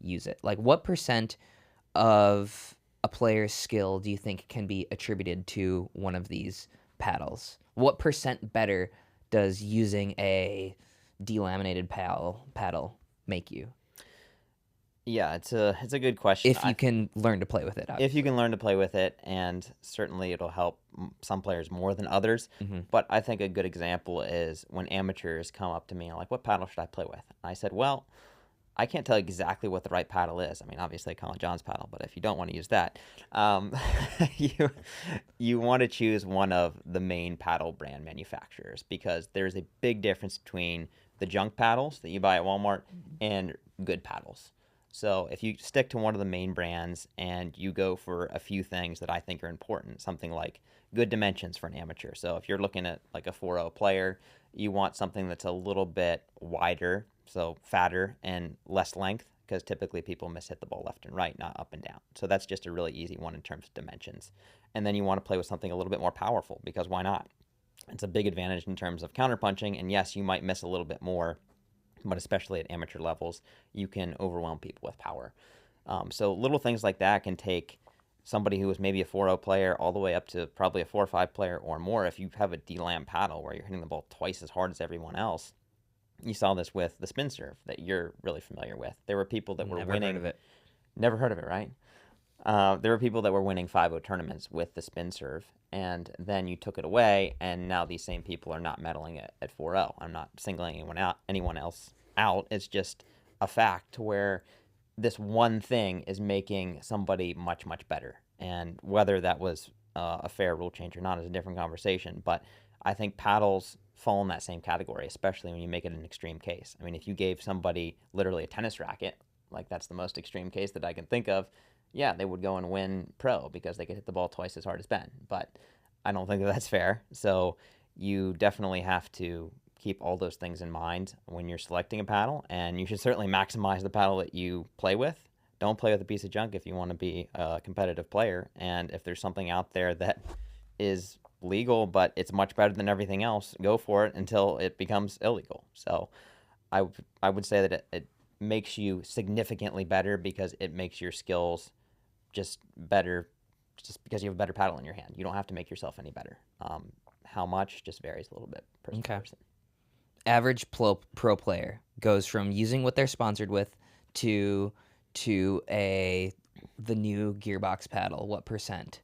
use it? Like, what percent of a player's skill do you think can be attributed to one of these paddles? What percent better does using a delaminated paddle make you? Yeah, it's a good question. If you can learn to play with it, If you obviously. can learn to play with it, and certainly it'll help some players more than others. Mm-hmm. But I think a good example is when amateurs come up to me and are like, "What paddle should I play with?" And I said, "Well, I can't tell exactly what the right paddle is. I mean, obviously Colin Johns paddle, but if you don't want to use that, um, you you want to choose one of the main paddle brand manufacturers because there's a big difference between the junk paddles that you buy at Walmart and good paddles. So if you stick to one of the main brands and you go for a few things that I think are important, something like good dimensions for an amateur. So if you're looking at like a 4.0 player, you want something that's a little bit wider, so fatter and less length, because typically people mishit the ball left and right, not up and down. So that's just a really easy one in terms of dimensions. And then you want to play with something a little bit more powerful, because why not? It's a big advantage in terms of counterpunching, and yes, you might miss a little bit more, but especially at amateur levels, you can overwhelm people with power. So little things like that can take somebody who was maybe a 4.0 player all the way up to probably a 4.5 player or more. If you have a D-lam paddle where you're hitting the ball twice as hard as everyone else, you saw this with the spin serve that you're really familiar with. There were people that were Never winning. heard of it. Never heard of it, right? There were people that were winning 5.0 tournaments with the spin serve, and then you took it away, and now these same people are not medaling it at 4.0. I'm not singling anyone else out. It's just a fact where this one thing is making somebody much, much better. And whether that was a fair rule change or not is a different conversation. But I think paddles fall in that same category, especially when you make it an extreme case. I mean, if you gave somebody literally a tennis racket, like that's the most extreme case that I can think of, yeah, they would go and win pro because they could hit the ball twice as hard as Ben. But I don't think that that's fair. So you definitely have to keep all those things in mind when you're selecting a paddle, and you should certainly maximize the paddle that you play with. Don't play with a piece of junk if you want to be a competitive player. And if there's something out there that is legal but it's much better than everything else, go for it until it becomes illegal. So I would say that it makes you significantly better because it makes your skills just better just because you have a better paddle in your hand. You don't have to make yourself any better. How much just varies a little bit person to Okay. person. Average pro player goes from using what they're sponsored with to the new gearbox paddle. What percent?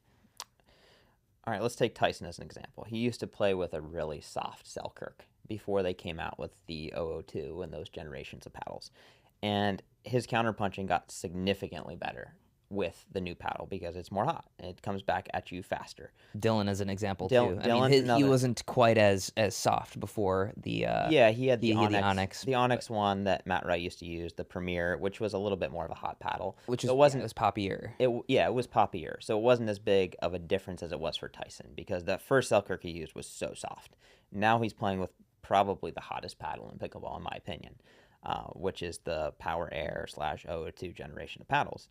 All right, let's take Tyson as an example. He used to play with a really soft Selkirk before they came out with the 002 and those generations of paddles. And his counterpunching got significantly better with the new paddle because it's more hot. It comes back at you faster. Dylan as an example too. I mean, Dylan, he another. wasn't quite as soft before the Yeah, he had the Onyx, the Onyx one that Matt Wright used to use, the Premier, which was a little bit more of a hot paddle. which So is it yeah, it wasn't was poppier. it was poppier, so it wasn't as big of a difference as it was for Tyson because that first Selkirk he used was so soft. Now he's playing with probably the hottest paddle in pickleball, in my opinion, which is the Power Air / 002 generation of paddles,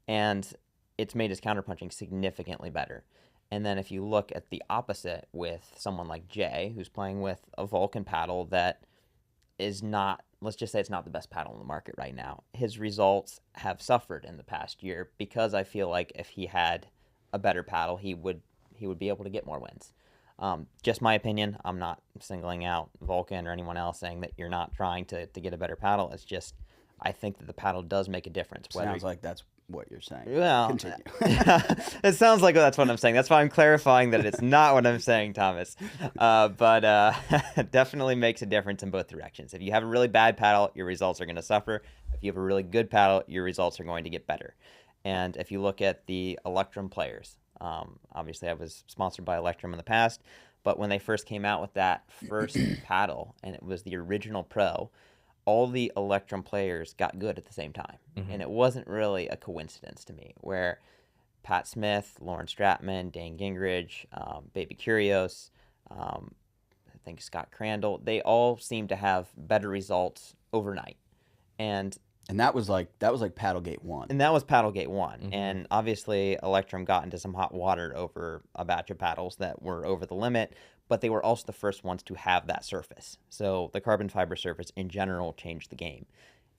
and it's made his counterpunching significantly better. And then if you look at the opposite with someone like Jay, who's playing with a Vulcan paddle that is not, let's just say it's not the best paddle in the market right now. His results have suffered in the past year because I feel like if he had a better paddle, he would be able to get more wins. Just my opinion. I'm not singling out Vulcan or anyone else saying that you're not trying to get a better paddle. It's just I think that the paddle does make a difference. Sounds like that's what you're saying. Well, Continue. it sounds like that's what I'm saying. That's why I'm clarifying that it's not what I'm saying, Thomas. But it definitely makes a difference in both directions. If you have a really bad paddle, your results are going to suffer. If you have a really good paddle, your results are going to get better. And if you look at the Electrum players, obviously I was sponsored by Electrum in the past, but when they first came out with that first paddle, and it was the original Pro, all the Electrum players got good at the same time. Mm-hmm. And it wasn't really a coincidence to me, where Pat Smith, Lauren Stratman, Dane Gingrich, Baby Curios, I think Scott Crandall, they all seem to have better results overnight. And that was like Paddlegate 1. and that was Paddlegate 1. Mm-hmm. And obviously Electrum got into some hot water over a batch of paddles that were over the limit, but they were also the first ones to have that surface. So the carbon fiber surface in general changed the game.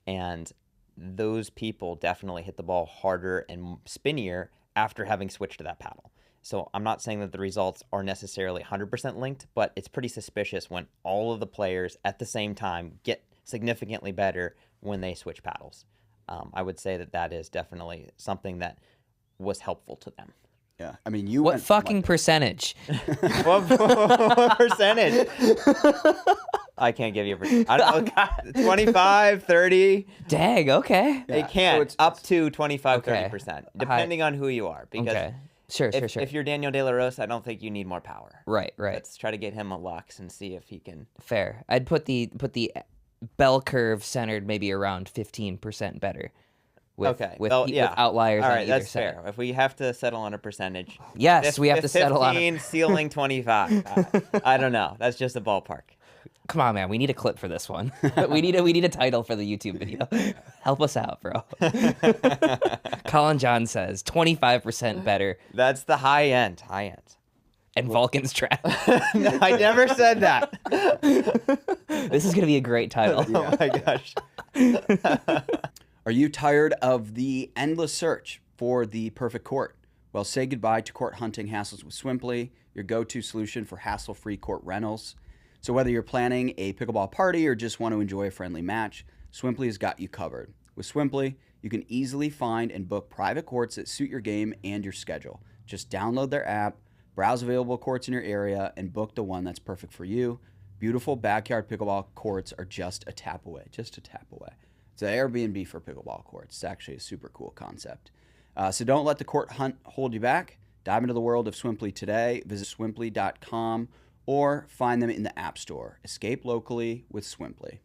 And those people definitely hit the ball harder and spinnier after having switched to that paddle. So I'm not saying that the results are necessarily 100% linked, but it's pretty suspicious when all of the players at the same time get significantly better when they switch paddles. I would say that that is definitely something that was helpful to them. Yeah, I mean, you What went fucking percentage? What percentage? I can't give you a percentage. I don't know, God, 25, 30. Dang, okay. Yeah, It can't. so Up to 25, Okay. 30%, depending on who you are. Because Okay. Sure. if you're Daniel De La Rosa, I don't think you need more power. Right. Let's try to get him a Lux and see if he can. Fair. I'd put the bell curve centered maybe around 15% better. With outliers All on right, either that's side. fair. If we have to settle on a percentage. Yes, we have to settle on 15, ceiling 25. I don't know. That's just a ballpark. Come on, man. We need a clip for this one. we need a title for the YouTube video. Help us out, bro. Colin Johns says 25% better. That's the high end. And Vulcan's trap. No, I never said that. This is gonna be a great title. Oh my gosh. Are you tired of the endless search for the perfect court? Well, say goodbye to court hunting hassles with Swimply, your go-to solution for hassle-free court rentals. So whether you're planning a pickleball party or just want to enjoy a friendly match, Swimply has got you covered. With Swimply, you can easily find and book private courts that suit your game and your schedule. Just download their app, browse available courts in your area, and book the one that's perfect for you. Beautiful backyard pickleball courts are just a tap away. It's an Airbnb for pickleball courts. It's actually a super cool concept. So don't let the court hunt hold you back. Dive into the world of Swimply today. Visit swimply.com or find them in the App Store. Escape locally with Swimply.